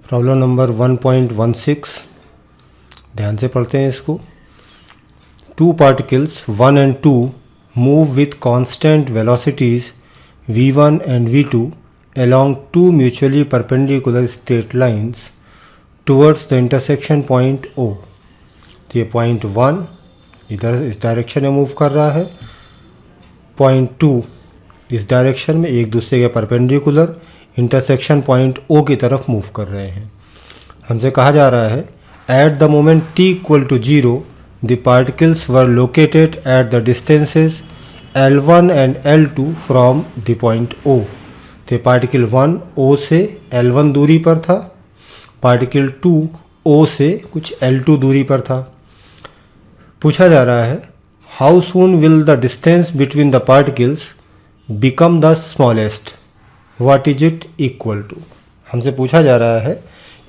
Problem number 1.16 ध्यान से पढ़ते हैं इसको। Two particles 1 and 2 move with constant velocities v1 and v2 along two mutually perpendicular straight lines towards the intersection point O। तो ये point 1 इधर इस डायरेक्शन में मूव कर रहा है, पॉइंट 2 इस डायरेक्शन में एक दूसरे के परपेंडिकुलर इंटरसेक्शन पॉइंट O की तरफ मूव कर रहे हैं। हमसे कहा जा रहा है at the moment t equal to 0 the particles were located at the distances L1 and L2 from the point O। तो पार्टिकल 1 O से L1 दूरी पर था, पार्टिकल 2 O से कुछ L2 दूरी पर था। पूछा जा रहा है how soon will the distance between the particles become the smallest, what is it equal to. हमसे पूछा जा रहा है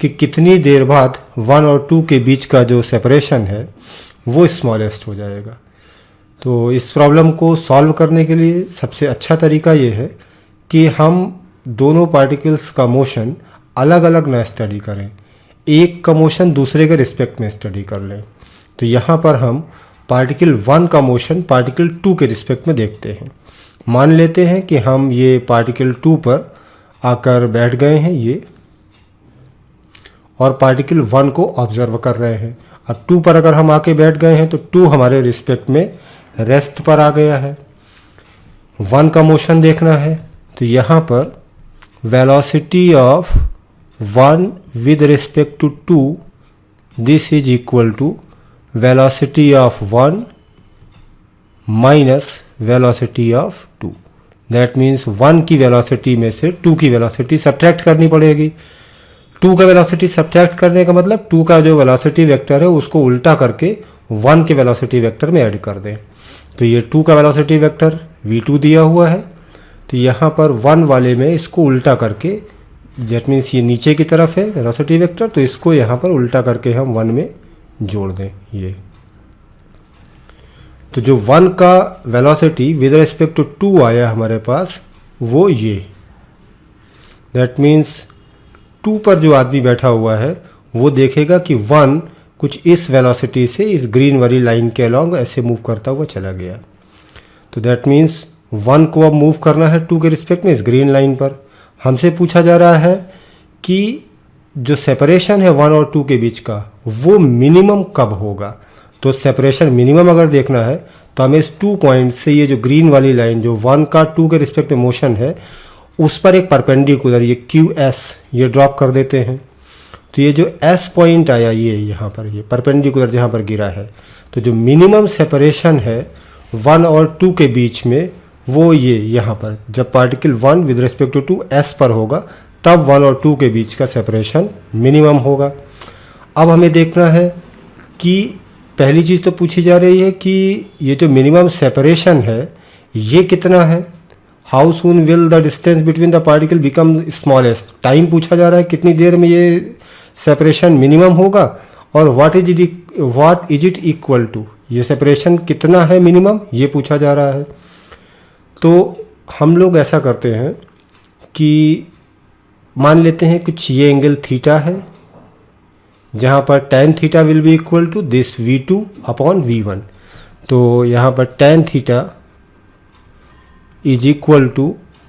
कि कितनी देर बाद 1 और 2 के बीच का जो सेपरेशन है वो स्मॉलेस्ट हो जाएगा। तो इस प्रॉब्लम को सॉल्व करने के लिए सबसे अच्छा तरीका ये है कि हम दोनों पार्टिकल्स का मोशन अलग अलग ना स्टडी करें, एक का मोशन दूसरे के रिस्पेक्ट में स्टडी कर लें। तो यहाँ पर हम पार्टिकल 1 का मोशन पार्टिकल 2 के रिस्पेक्ट में देखते हैं। मान लेते हैं कि हम ये पार्टिकल 2 पर आकर बैठ गए हैं ये, और पार्टिकल 1 को ऑब्जर्व कर रहे हैं। अब 2 पर अगर हम आके बैठ गए हैं तो 2 हमारे रिस्पेक्ट में रेस्ट पर आ गया है। 1 का मोशन देखना है तो यहाँ पर velocity of 1 with respect to 2 this is equal to velocity of 1 minus velocity of 2। That means 1 की वेलोसिटी में से 2 की वेलोसिटी सब्ट्रैक्ट करनी पड़ेगी। 2 का वेलोसिटी सब्ट्रैक्ट करने का मतलब 2 का जो वेलोसिटी वेक्टर है उसको उल्टा करके 1 के वेलोसिटी वेक्टर में ऐड कर दें। तो ये 2 का वेलोसिटी वेक्टर v2 दिया हुआ है, तो यहाँ पर 1 वाले में इसको उल्टा करके, दैट मीन्स ये नीचे की तरफ है वेलोसिटी वेक्टर, तो इसको यहाँ पर उल्टा करके हम 1 में जोड़ दें ये। तो जो 1 का वेलोसिटी विद रिस्पेक्ट टू 2 आया हमारे पास वो ये, दैट मीन्स 2 पर जो आदमी बैठा हुआ है वो देखेगा कि 1 कुछ इस वेलोसिटी से इस ग्रीन वाली लाइन के अलॉन्ग ऐसे मूव करता हुआ चला गया। तो दैट मीन्स 1 को अब मूव करना है 2 के रिस्पेक्ट में इस ग्रीन लाइन पर। हमसे पूछा जा रहा है कि जो सेपरेशन है 1 और 2 के बीच का वो मिनिमम कब होगा। तो सेपरेशन मिनिमम अगर देखना है तो हमें इस 2 पॉइंट से ये जो ग्रीन वाली लाइन जो 1 का 2 के रिस्पेक्ट में मोशन है उस पर एक परपेंडिकुलर ये QS ये ड्रॉप कर देते हैं। तो ये जो S पॉइंट आया ये यहाँ पर ये परपेंडिकुलर जहाँ पर गिरा है, तो जो मिनिमम सेपरेशन है 1 और 2 के बीच में वो ये यहाँ पर, जब particle 1 with respect to 2 S पर होगा तब 1 और 2 के बीच का सेपरेशन मिनिमम होगा। अब हमें देखना है कि पहली चीज़ तो पूछी जा रही है कि ये जो मिनिमम सेपरेशन है ये कितना है। How soon will the distance between the particle become smallest, time पूछा जा रहा है कितनी देर में ये सेपरेशन मिनिमम होगा, और what is it equal to, ये सेपरेशन कितना है मिनिमम ये पूछा जा रहा है। तो हम लोग ऐसा करते हैं कि मान लेते हैं कुछ ये एंगल थीटा है जहाँ पर tan theta will be equal to this v2 upon v1। तो यहाँ पर tan theta is equal to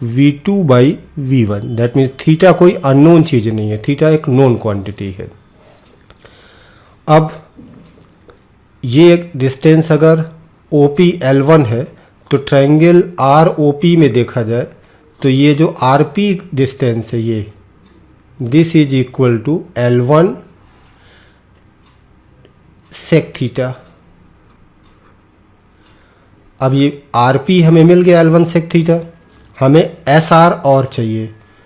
v2 by v1। That means theta कोई अननोन चीज़ नहीं है, थीटा एक नोन क्वांटिटी है। अब ये एक डिस्टेंस अगर OP L1 है तो ट्रायंगल ROP में देखा जाए तो ये जो RP डिस्टेंस है ये this is equal to L1 sec theta. अब ये RP हमें मिल गया L1 सेक थीटा, हमें SR और चाहिए।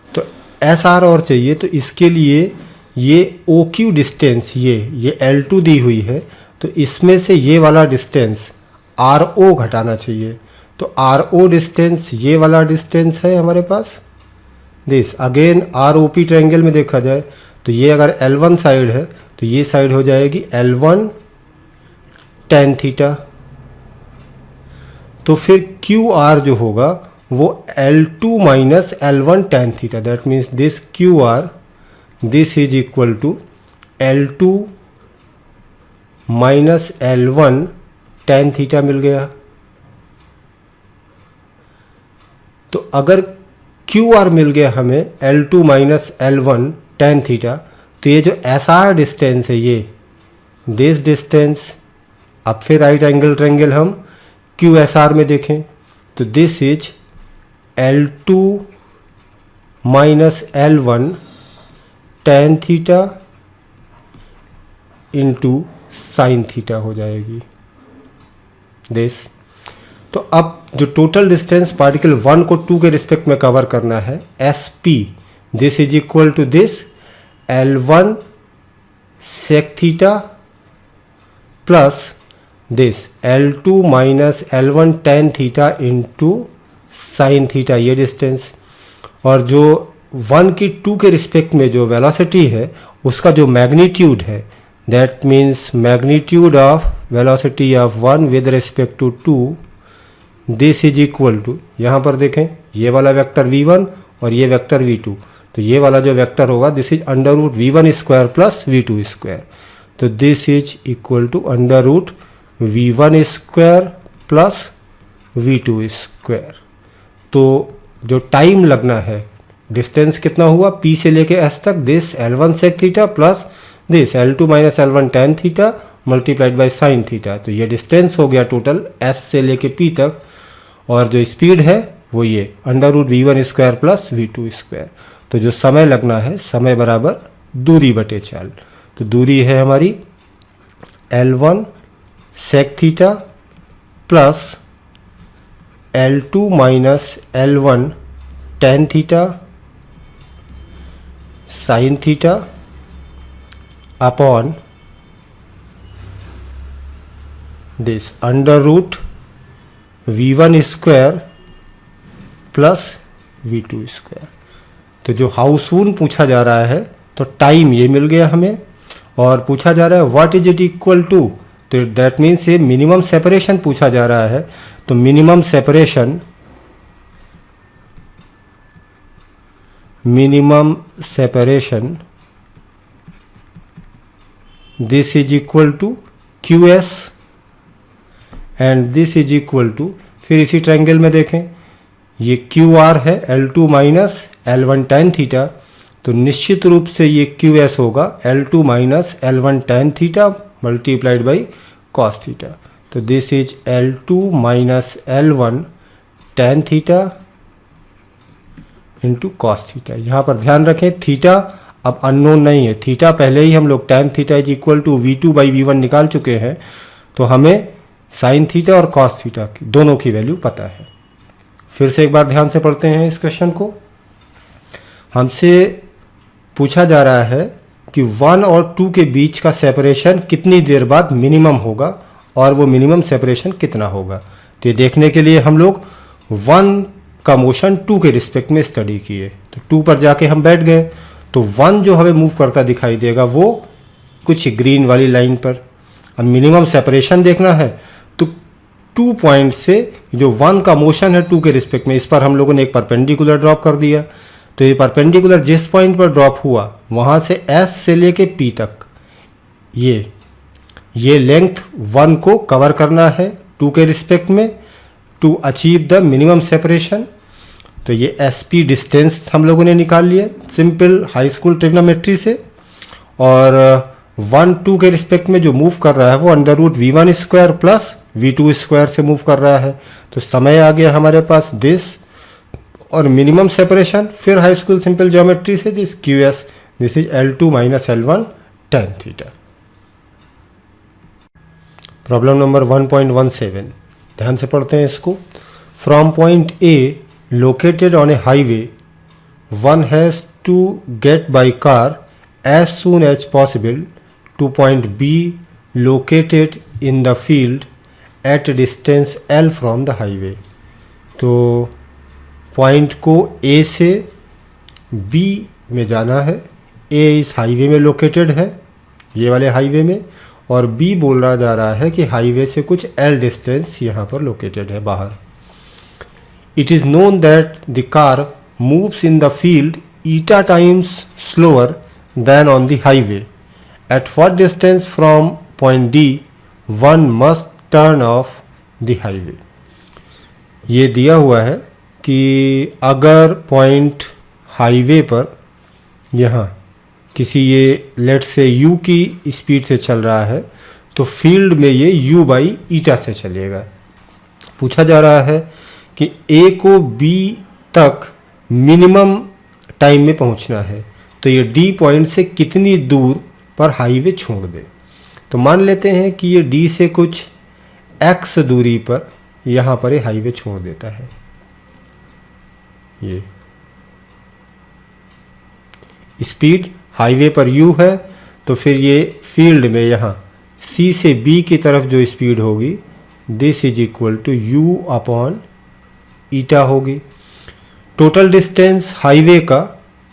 तो SR और चाहिए तो इसके लिए ये OQ डिस्टेंस ये L2 दी हुई है, तो इसमें से ये वाला डिस्टेंस RO घटाना चाहिए। तो RO डिस्टेंस ये वाला डिस्टेंस है हमारे पास, दिस अगेन ROP ट्रायंगल में देखा जाए तो ये अगर L1 साइड है तो ये साइड हो जाएगी L1 tan थीटा। तो फिर QR जो होगा वो L2 minus L1 tan theta, that means this QR this is equal to L2 minus L1 tan theta मिल गया। तो अगर QR मिल गया हमें L2 minus L1 tan theta, तो ये जो SR डिस्टेंस है ये दिस डिस्टेंस, अब फिर राइट एंगल ट्रायंगल हम QSR में देखें तो this is L2 minus L1 tan theta into sine theta हो जाएगी दिस। तो अब जो टोटल डिस्टेंस पार्टिकल 1 को 2 के रिस्पेक्ट में कवर करना है SP, this is equal to this L1 sec theta plus this L2 minus L1 tan theta into sine theta, ये डिस्टेंस। और जो 1 की 2 के रिस्पेक्ट में जो वेलोसिटी है उसका जो मैग्नीट्यूड है, that means magnitude of velocity of 1 with respect to 2, this is equal to, यहाँ पर देखें ये वाला वेक्टर v1 और ये वेक्टर v2, तो ये वाला जो वेक्टर होगा this is under root v1 square plus v2 square, तो this is equal to under root v1 square plus v2 square. तो जो टाइम लगना है, डिस्टेंस कितना हुआ P से लेके S तक, this L1 sec theta plus this L2 minus L1 tan theta multiplied by sine theta, तो ये डिस्टेंस हो गया टोटल S से लेके P तक। और जो स्पीड है वो ये under root v1 square plus v2 square. तो जो समय लगना है, समय बराबर दूरी बटे चाल, तो दूरी है हमारी L1 sec theta plus L2 minus L1 tan theta sine theta upon this under root v1 square plus v2 square. तो जो हाउसून पूछा जा रहा है, तो टाइम ये मिल गया हमें, और पूछा जा रहा है what is it equal to, तो दैट मीन्स ये मिनिमम सेपरेशन पूछा जा रहा है। तो minimum separation this is equal to QS and this is equal to, फिर इसी ट्रायंगल में देखें ये QR है L2 minus L1 tan theta, तो निश्चित रूप से ये QS होगा L2 minus L1 tan theta multiplied by cos theta, तो this is L2 minus L1 tan theta into cos theta. यहाँ पर ध्यान रखें थीटा अब अननोन नहीं है, थीटा पहले ही हम लोग tan theta is equal to v2 by v1 निकाल चुके हैं, तो हमें साइन थीटा और cos थीटा की दोनों की वैल्यू पता है। फिर से एक बार ध्यान से पढ़ते हैं इस क्वेश्चन को। हमसे पूछा जा रहा है कि 1 और 2 के बीच का सेपरेशन कितनी देर बाद मिनिमम होगा और वो मिनिमम सेपरेशन कितना होगा। तो ये देखने के लिए हम लोग 1 का मोशन 2 के रिस्पेक्ट में स्टडी किए, तो 2 पर जाके हम बैठ गए, तो 1 जो हमें मूव करता दिखाई देगा वो कुछ ग्रीन वाली लाइन पर। अब मिनिमम सेपरेशन देखना है, तो 2 पॉइंट से जो 1 का मोशन है 2 के रिस्पेक्ट में, इस पर हम लोगों ने एक परपेंडिकुलर ड्रॉप कर दिया, तो ये परपेंडिकुलर जिस पॉइंट पर ड्रॉप हुआ वहाँ से S से लेके P तक ये लेंथ 1 को कवर करना है 2 के रिस्पेक्ट में to achieve the minimum separation. तो ये SP डिस्टेंस हम लोगों ने निकाल लिया सिंपल हाई स्कूल ट्रिग्नोमेट्री से, और 1 2 के रिस्पेक्ट में जो मूव कर रहा है वो under root v1 square plus v2 square से मूव कर रहा है। तो समय आ गया हमारे पास दिस, और मिनिमम सेपरेशन फिर हाई स्कूल सिंपल ज्योमेट्री से this QS, this is L2 minus L1 tan theta. Problem number 1.17, ध्यान से पढ़ते हैं इसको। From point A located on a highway, one has to get by car as soon as possible to point B located in the field at a distance L from the highway। तो point को A से B में जाना है। A इस highway में located है, ये वाले हाईवे में, और B बोला जा रहा है कि हाईवे से कुछ L डिस्टेंस यहाँ पर लोकेटेड है बाहर। It is known that the car moves in the field eta times slower than on the highway. At what distance from point D one must turn off the highway? ये दिया हुआ है कि अगर पॉइंट हाईवे पर यहाँ किसी ये लेट से u की स्पीड से चल रहा है तो फील्ड में ये u बाई ईटा से चलेगा। पूछा जा रहा है कि A को B तक मिनिमम टाइम में पहुंचना है तो ये D पॉइंट से कितनी दूर पर हाईवे छोड़ दे। तो मान लेते हैं कि ये D से कुछ x दूरी पर यहाँ पर ये हाईवे छोड़ देता है। ये स्पीड हाईवे पर u है तो फिर ये फील्ड में यहाँ C से B की तरफ जो स्पीड होगी this is equal to u upon eta होगी। टोटल डिस्टेंस हाईवे का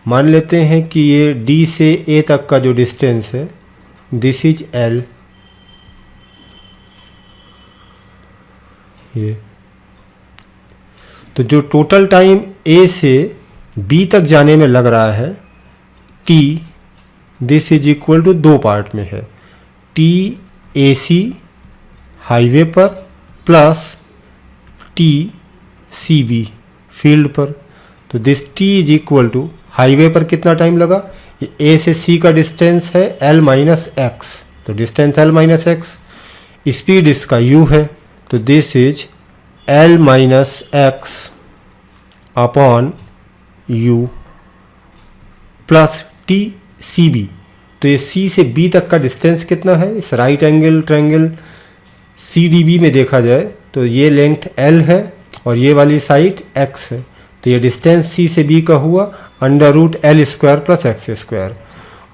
मान लेते हैं कि ये D से A तक का जो डिस्टेंस है दिस इज L। ये तो जो टोटल टाइम A से B तक जाने में लग रहा है T this is equal to दो पार्ट में है T AC हाईवे पर प्लस T CB फील्ड पर। तो this T is equal to highway पर कितना टाइम लगा, A से C का डिस्टेंस है L माइनस एक्स, तो distance L minus x, speed इसका U है तो this is L minus x upon U plus T CB। तो ये C से B तक का डिस्टेंस कितना है, इस राइट एंगल ट्रायंगल CDB में देखा जाए तो ये लेंथ L है और ये वाली साइड x है, तो ये डिस्टेंस C से B का हुआ under root L square plus x square.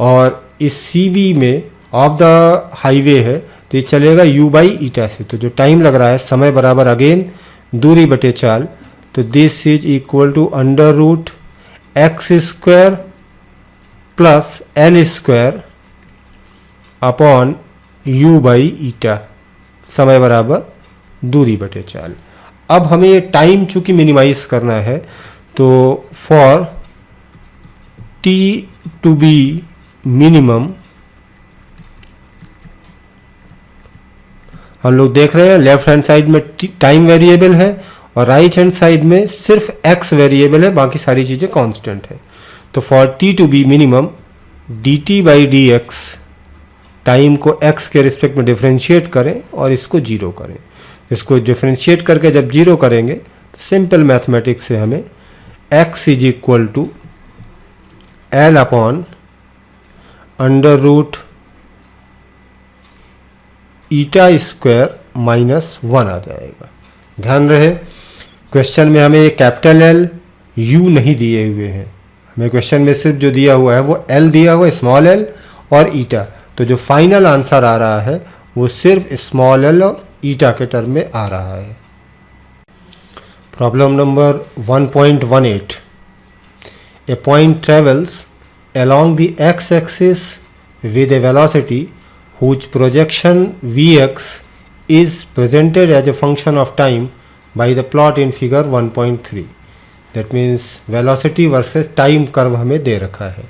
और इस CB में ऑफ द हाईवे है तो ये चलेगा U बाई ईटा से, तो जो टाइम लग रहा है समय बराबर अगेन दूरी बटे चाल, तो this is equal to under root x square plus L square upon U by eta, समय बराबर दूरी बटे चाल। अब हमें ये टाइम चूंकि मिनिमाइज करना है तो for T to be minimum हम लोग देख रहे हैं लेफ्ट हैंड साइड में टाइम वेरिएबल है और राइट हैंड साइड में सिर्फ x वेरिएबल है, बाकी सारी चीज़ें कांस्टेंट है। तो for T to be minimum dt by d x, time को x के रिस्पेक्ट में डिफ्रेंशिएट करें और इसको जीरो करें। इसको डिफ्रेंशिएट करके जब जीरो करेंगे तो सिंपल मैथमेटिक्स से हमें x is equal to L upon under root eta square minus 1 आ जाएगा। ध्यान रहे क्वेश्चन में हमें कैपिटल L U नहीं दिए हुए हैं, हमें क्वेश्चन में सिर्फ जो दिया हुआ है वो L दिया हुआ है, स्मॉल l और ईटा, तो जो फाइनल आंसर आ रहा है वो सिर्फ स्मॉल l और ईटा के टर्म में आ रहा है। Problem number 1.18, A point travels along the x-axis with a velocity whose projection vx is presented as a function of time by the plot in figure 1.3। that means velocity versus time curve हमें दे रखा है।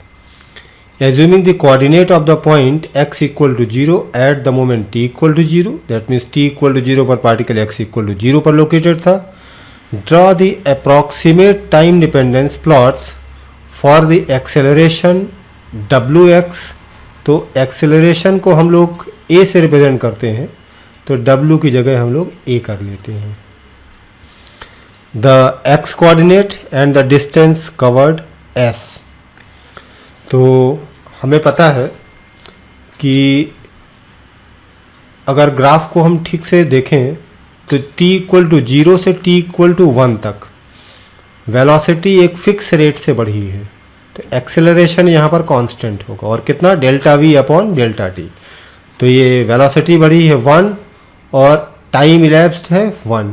Assuming the coordinate of the point x equal to 0 at the moment t equal to 0, that means t equal to 0 पर particle x equal to 0 पर located था। Draw the approximate time dependence plots for the acceleration wx। तो acceleration को हम लोग a से represent करते हैं तो w की जगह हम लोग a कर लेते हैं। The x coordinate and the distance covered s। तो हमें पता है कि अगर ग्राफ को हम ठीक से देखें तो t इक्वल टू 0 से t इक्वल टू 1 तक वेलोसिटी एक फिक्स रेट से बढ़ी है, तो एक्सेलरेशन यहाँ पर कांस्टेंट होगा और कितना delta v upon delta t। तो ये वेलोसिटी बढ़ी है 1 और टाइम इलैप्स्ड है 1,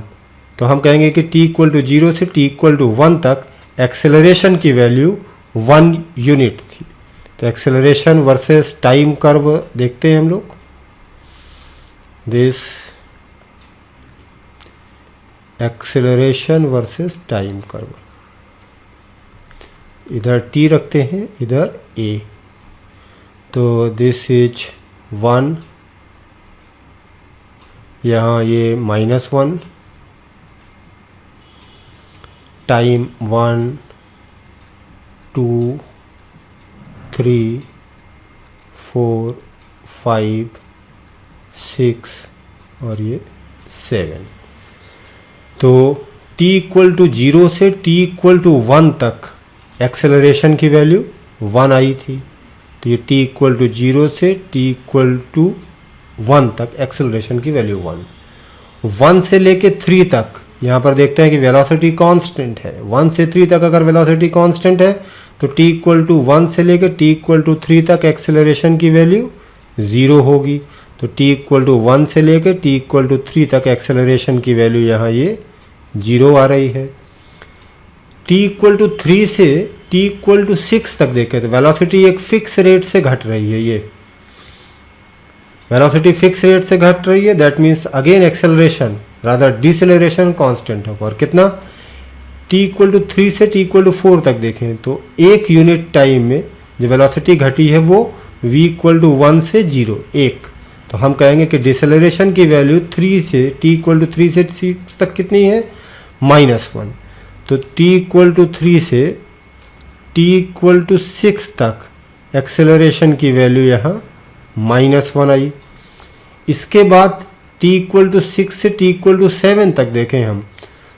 तो हम कहेंगे कि t इक्वल टू 0 से t इक्वल टू 1 तक एक्सेलरेशन की वैल्यू 1 यूनिट थी। तो एक्सेलरेशन वर्सेस टाइम कर्व देखते हैं हम लोग। This acceleration versus time curve, इधर t रखते हैं इधर a। तो दिस इज 1, यहाँ ये -1, टाइम 1 2 3 4 5 6 और ये 7। तो t = 0 से t = 1 तक एक्सेलरेशन की वैल्यू 1 आई थी। तो ये t = 0 से t = 1 तक एक्सेलरेशन की वैल्यू 1 से लेके 3 तक। यहाँ पर देखते हैं कि वेलोसिटी कांस्टेंट है। 1 से 3 तक अगर वेलोसिटी कांस्टेंट है तो t = 1 से लेके t = 3 तक एक्सेलरेशन की वैल्यू 0 होगी। तो t = 1 से लेके t = 3 तक एक्सेलरेशन की वैल्यू यहाँ ये 0 आ रही है। t = 3 से t = 6 तक देखें तो वेलोसिटी एक फिक्स रेट से घट रही है। ये वेलोसिटी फिक्स रेट से घट रही है, that means again acceleration rather deceleration constant होगा। और कितना? t = 3 से t = 4 तक देखें तो 1 यूनिट टाइम में जो वेलोसिटी घटी है वो v = 1 से 0 1। तो हम कहेंगे कि डिसेलरेशन की वैल्यू 3 से t = 3 से 6 तक कितनी है? -1। तो t = 3 से t = 6 तक एक्सेलरेशन की वैल्यू यहाँ -1 आई। इसके बाद t = 6 से t = 7 तक देखें हम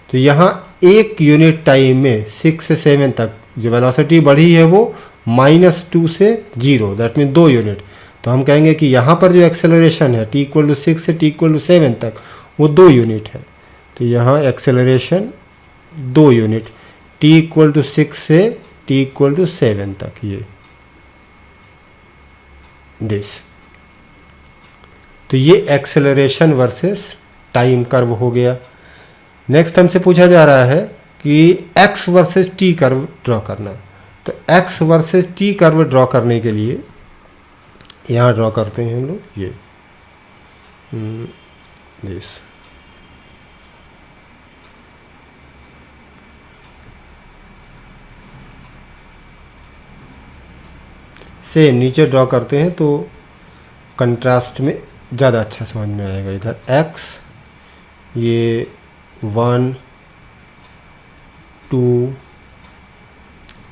तो यहाँ 1 यूनिट टाइम में 6 से 7 तक जो वेलोसिटी बढ़ी है वो -2 से 0, दैट मीन 2 यूनिट। तो हम कहेंगे कि यहाँ पर जो एक्सेलरेशन है t = 6 से t = 7 तक वो 2 यूनिट है। तो यहाँ एक्सेलरेशन 2 यूनिट t = 6 से t = 7 तक ये दिस। तो ये एक्सेलरेशन वर्सेस टाइम कर्व हो गया। नेक्स्ट हमसे पूछा जा रहा है कि x versus t curve draw करना। तो x versus t curve draw करने के लिए यहाँ ड्रॉ करते हैं हम लोग ये दिस। सेम नीचे ड्रॉ करते हैं तो कंट्रास्ट में ज़्यादा अच्छा समझ में आएगा। इधर x ये 1 2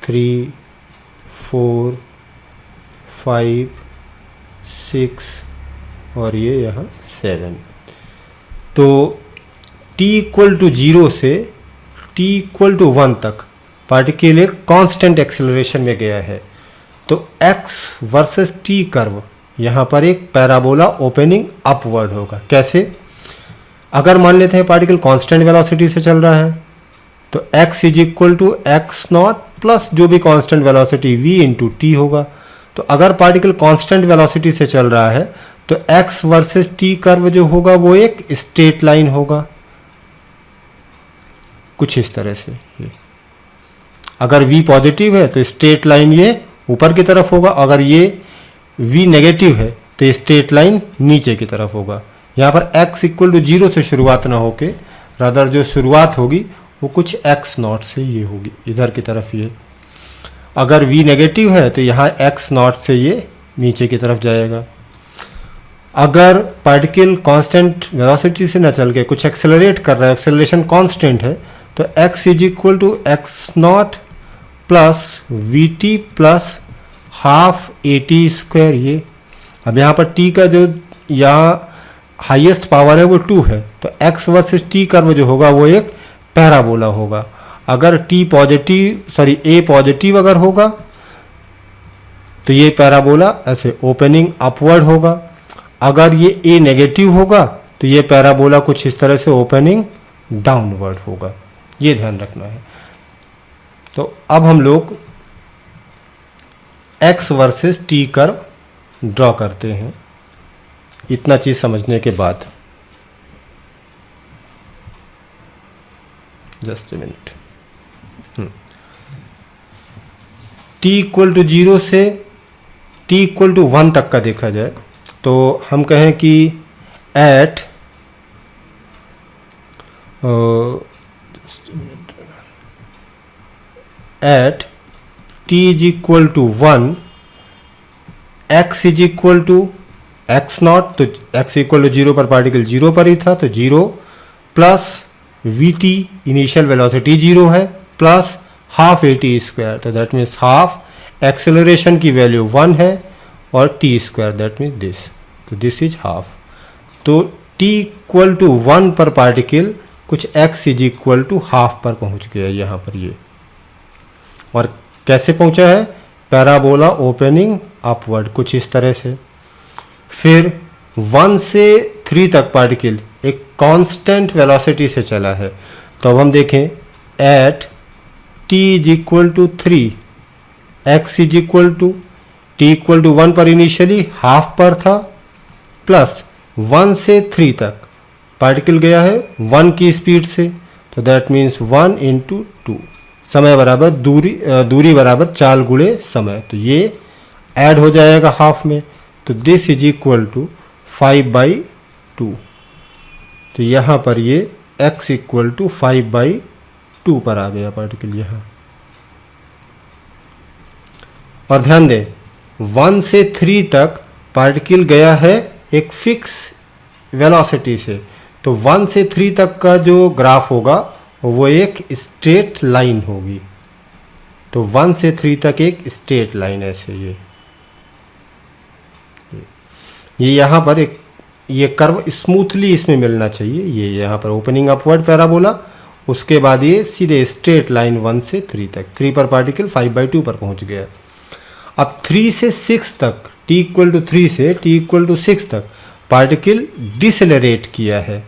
3 4 5 6 और ये यहाँ 7। तो t = 0 से t = 1 तक पार्टिकल एक कांस्टेंट एक्सेलरेशन में गया है। तो x वर्सेस t कर्व यहाँ पर एक पैराबोला ओपनिंग अपवर्ड होगा। कैसे? अगर मान लेते हैं पार्टिकल कांस्टेंट वेलोसिटी से चल रहा है तो x = x0 प्लस जो भी कांस्टेंट वेलोसिटी v × t होगा। तो अगर पार्टिकल कांस्टेंट वेलोसिटी से चल रहा है तो x वर्सेस t कर्व जो होगा वो एक स्ट्रेट लाइन होगा, कुछ इस तरह से। ये अगर v पॉजिटिव है तो स्ट्रेट लाइन ये ऊपर की तरफ होगा, अगर ये v नेगेटिव है तो स्ट्रेट लाइन नीचे की तरफ होगा। यहाँ पर x = 0 से शुरुआत ना होके रादर जो शुरुआत होगी वो कुछ x0 से ये होगी इधर की तरफ। ये अगर v नेगेटिव है तो यहाँ x0 से ये नीचे की तरफ जाएगा। अगर पार्टिकल कांस्टेंट वेलोसिटी से न चल के कुछ एक्सेलरेट कर रहा है, एक्सेलरेशन कांस्टेंट है, तो x = x0 plus vt plus half at²। ये अब यहाँ पर t का जो यहाँ हाईएस्ट पावर है वो 2 है। तो x वर्सेस t कर्व जो होगा वो एक पैराबोला होगा। अगर a पॉजिटिव अगर होगा तो ये पैराबोला ऐसे ओपनिंग अपवर्ड होगा। अगर ये a नेगेटिव होगा तो ये पैराबोला कुछ इस तरह से ओपनिंग डाउनवर्ड होगा। ये ध्यान रखना है। तो अब हम लोग x versus t curve draw करते हैं इतना चीज़ समझने के बाद। Just a minute. t = 0 से t = 1 तक का देखा जाए तो हम कहें कि at t = 1 x is equal to x naught, तो x इक्वल टू 0 पर पार्टिकल 0 पर ही था, तो 0 plus v t initial velocity 0 है plus half a t square, तो दैट मीन्स हाफ एक्सेलरेशन की वैल्यू 1 है और t square that means this, तो दिस इज हाफ। तो t इक्वल टू 1 पर पार्टिकल कुछ x is equal to half पर पहुंच गया यहाँ पर ये। और कैसे पहुंचा है? पैराबोला ओपनिंग अपवर्ड, कुछ इस तरह से। फिर 1 से 3 तक पार्टिकल एक कांस्टेंट वेलोसिटी से चला है, तो अब हम देखें at t is equal to 3, x is equal to t equal to 1 पर इनिशियली हाफ पर था, प्लस 1 से 3 तक पार्टिकल गया है 1 की स्पीड से, तो दैट मीन्स 1 इंटू 2, समय बराबर दूरी बराबर चाल गुणे समय, तो ये ऐड हो जाएगा हाफ में, तो दिस इज इक्वल टू 5/2। तो यहाँ पर ये x इक्वल टू 5/2 पर आ गया पार्टिकल यहाँ। और ध्यान दें 1 से 3 तक पार्टिकल गया है एक फिक्स वेलोसिटी से, तो 1 से 3 तक का जो ग्राफ होगा वो एक स्ट्रेट लाइन होगी, तो 1 से 3 तक एक स्ट्रेट लाइन ऐसे ये यहाँ पर एक ये कर्व स्मूथली इसमें मिलना चाहिए, ये यहाँ पर ओपनिंग अपवर्ड पैराबोला, उसके बाद ये सीधे स्ट्रेट लाइन 1 से 3 तक, 3 पर पार्टिकल 5/2 पर पहुँच गया। अब 3 से 6 तक, t इक्वल टू 3 से t इक्वल टू 6 तक पार्टिकल डिसेलरेट किया है,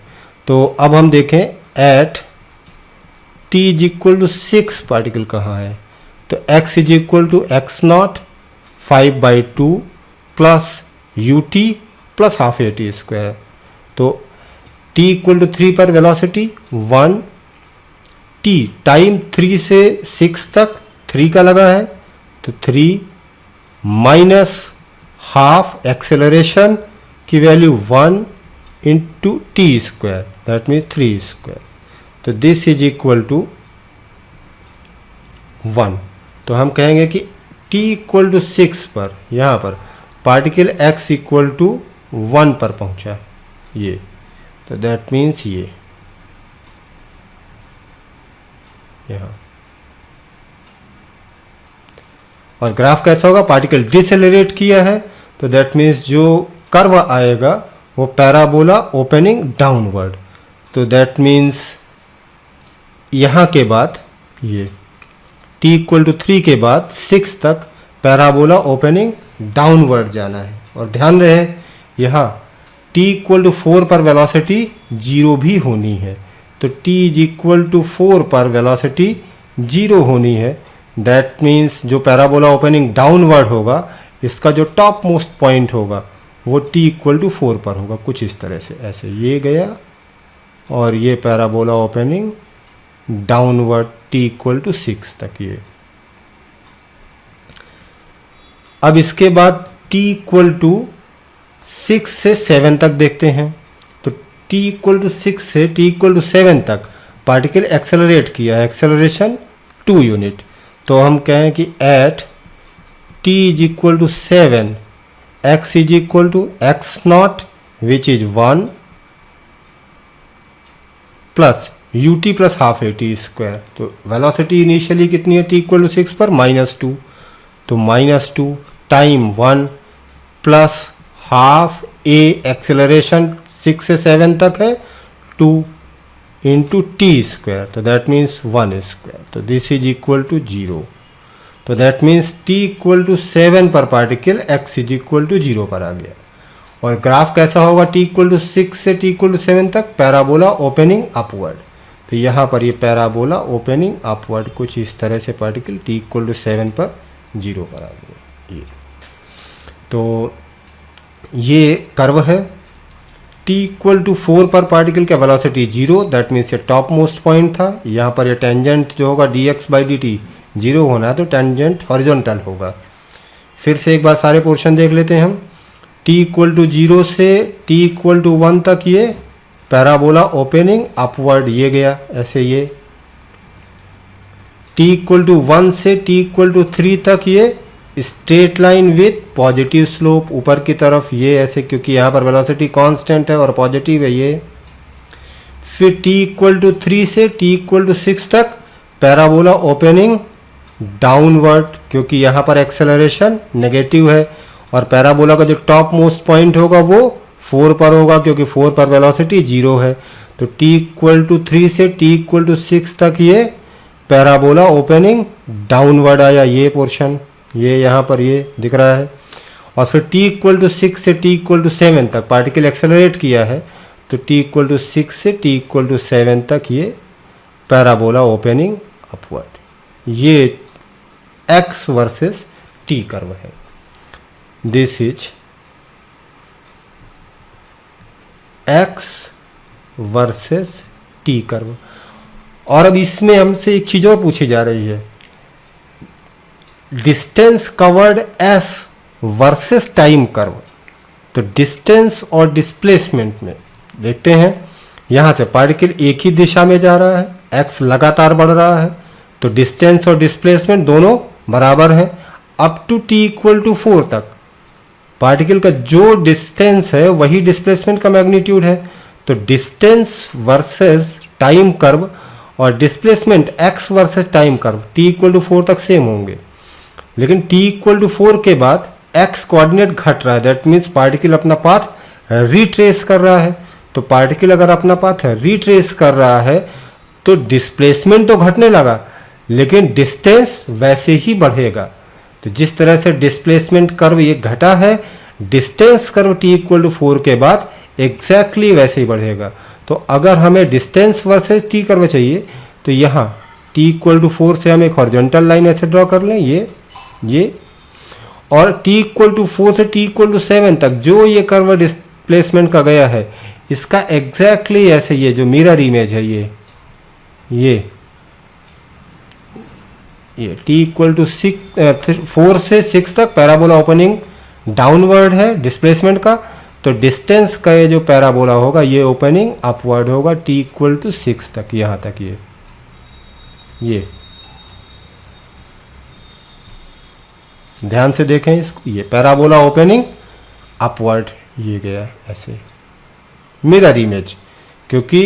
तो अब हम देखें at t is equal to 6 particle कहाँ है, तो x is equal to x naught 5/2 plus u t plus half a t square, तो t इक्वल टू 3 पर वेलोसिटी 1, t टाइम 3 से 6 तक 3 का लगा है, तो 3 माइनस हाफ एक्सेलरेशन की value 1 into t square that means 3 square, तो दिस इज इक्वल टू 1। तो हम कहेंगे कि t इक्वल टू 6 पर यहाँ पर पार्टिकल x इक्वल टू 1 पर पहुँचा ये, तो दैट मीन्स ये यहाँ। और ग्राफ कैसा होगा? पार्टिकल डिसेलरेट किया है, तो दैट मीन्स जो कर्व आएगा वो पैराबोला ओपनिंग डाउनवर्ड, तो दैट मीन्स यहाँ के बाद ये t इक्वल टू 3 के बाद 6 तक पैराबोला ओपनिंग डाउनवर्ड जाना है। और ध्यान रहे यहाँ t इक्वल टू 4 पर वेलोसिटी 0 भी होनी है, तो t इज इक्वल टू 4 पर वेलोसिटी 0 होनी है, दैट मीन्स जो पैराबोला ओपनिंग डाउनवर्ड होगा इसका जो टॉप मोस्ट पॉइंट होगा वो t इक्वल टू 4 पर होगा, कुछ इस तरह से ऐसे ये गया और ये parabola opening downward t equal to 6 तक ये। अब इसके बाद t इक्वल टू 6 से 7 तक देखते हैं, तो t इक्वल टू 6 से t इक्वल टू 7 तक पार्टिकल एक्सेलरेट किया है, एक्सेलरेशन 2 यूनिट, तो हम कहें कि at t is equal to 7 x is equal to x naught which is 1 plus u t plus half a t square, तो velocity initially कितनी है t इक्वल टू 6 पर -2, तो -2 time 1 plus half a acceleration 6 से 7 तक है 2 into t square, तो that means 1 square, तो दिस इज इक्वल टू 0, तो that means t equal to 7 पर particle x is equal to 0 पर आ गया। और ग्राफ कैसा होगा? t इक्वल टू 6 से t इक्वल टू 7 तक पैराबोला ओपनिंग अपवर्ड, तो यहाँ पर ये पैराबोला ओपनिंग अपवर्ड कुछ इस तरह से पार्टिकल t इक्वल टू 7 पर 0 पर आ गया ये। तो ये कर्व है, t इक्वल टू 4 पर पार्टिकल का वेलोसिटी 0, दैट मीन्स ये टॉप मोस्ट पॉइंट था, यहाँ पर ये टेंजेंट जो होगा dx/dt 0 होना है, तो टेंजेंट हॉरिजॉन्टल होगा। फिर से एक बार सारे पोर्शन देख लेते हैं हम, t इक्वल टू 0 से t इक्वल टू 1 तक ये पैराबोला ओपनिंग अपवर्ड ये गया ऐसे, ये t इक्वल टू 1 से t इक्वल टू 3 तक ये straight line with positive slope ऊपर की तरफ, ये ऐसे क्योंकि यहाँ पर वेलोसिटी कांस्टेंट है और पॉजिटिव है ये। फिर t इक्वल टू 3 से t इक्वल टू 6 तक पैराबोला ओपनिंग डाउनवर्ड, क्योंकि यहाँ पर एक्सेलरेशन नेगेटिव है और पैराबोला का जो टॉप मोस्ट पॉइंट होगा वो 4 पर होगा, क्योंकि 4 पर वेलोसिटी 0 है। तो t इक्वल टू 3 से t इक्वल टू 6 तक ये पैराबोला ओपनिंग डाउनवर्ड आया, ये पोर्शन ये यहाँ पर ये दिख रहा है। और फिर t इक्वल टू 6 से t इक्वल टू 7 तक पार्टिकल एक्सेलरेट किया है, तो t इक्वल टू 6 से t इक्वल टू 7 तक ये पैराबोला ओपनिंग अपवर्ड। ये x वर्सेस t कर्व है। This is x versus t curve. और अब इसमें हमसे एक चीज़ और पूछी जा रही है, distance covered s versus time curve. तो डिस्टेंस और डिस्प्लेसमेंट में देखते हैं, यहाँ से पार्टिकल एक ही दिशा में जा रहा है, x लगातार बढ़ रहा है, तो डिस्टेंस और डिस्प्लेसमेंट दोनों बराबर हैं। Up to t equal to 4 तक पार्टिकल का जो डिस्टेंस है वही डिस्प्लेसमेंट का मैग्नीट्यूड है। तो डिस्टेंस वर्सेस टाइम कर्व और displacement x versus time curve t equal to 4 तक सेम होंगे, लेकिन t इक्वल टू 4 के बाद x कोऑर्डिनेट घट रहा है। दैट मीन्स पार्टिकल अपना पाथ रिट्रेस कर रहा है। तो पार्टिकल अगर अपना पाथ रिट्रेस कर रहा है तो डिस्प्लेसमेंट तो घटने लगा, लेकिन डिस्टेंस वैसे ही बढ़ेगा। तो जिस तरह से डिस्प्लेसमेंट कर्व ये घटा है, distance curve t equal to 4 के बाद एग्जैक्टली वैसे ही बढ़ेगा। तो अगर हमें डिस्टेंस वर्सेस t कर्व चाहिए तो यहाँ t इक्वल टू 4 से हम एक हॉरिजॉन्टल लाइन ऐसे ड्रॉ कर लें, ये और t इक्वल टू 4 से t इक्वल टू 7 तक जो ये कर्व डिस्प्लेसमेंट का गया है, इसका एग्जैक्टली ऐसे ये जो मिरर इमेज है ये t इक्वल टू 4 से 6 तक पैराबोला ओपनिंग डाउनवर्ड है डिस्प्लेसमेंट का, तो डिस्टेंस का ये जो पैराबोला होगा ये ओपनिंग अपवर्ड होगा t इक्वल टू 6 तक, यहाँ तक ये ध्यान से देखें इसको, ये पैराबोला ओपनिंग अपवर्ड ये गया ऐसे मिरर इमेज, क्योंकि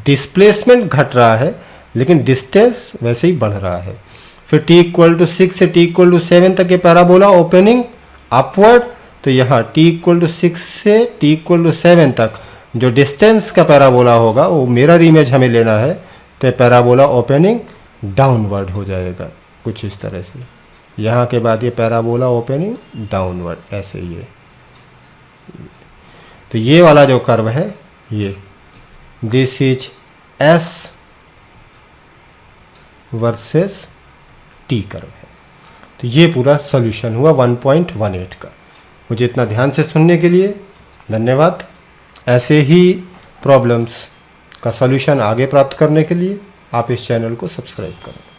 डिस्प्लेसमेंट घट रहा है लेकिन डिस्टेंस वैसे ही बढ़ रहा है। फिर t इक्वल टू 6 से t इक्वल टू 7 तक ये पैराबोला ओपनिंग अपवर्ड, तो यहाँ t इक्वल टू 6 से t इक्वल टू 7 तक जो डिस्टेंस का पैराबोला होगा वो मिरर इमेज हमें लेना है, तो पैराबोला ओपनिंग डाउनवर्ड हो जाएगा कुछ इस तरह से। यहाँ के बाद ये पैराबोला ओपनिंग डाउनवर्ड ऐसे ये, तो ये वाला जो कर्व है ये this is s versus t curve है। तो ये पूरा सॉल्यूशन हुआ 1.18 का। मुझे इतना ध्यान से सुनने के लिए धन्यवाद। ऐसे ही प्रॉब्लम्स का सॉल्यूशन आगे प्राप्त करने के लिए आप इस चैनल को सब्सक्राइब करें।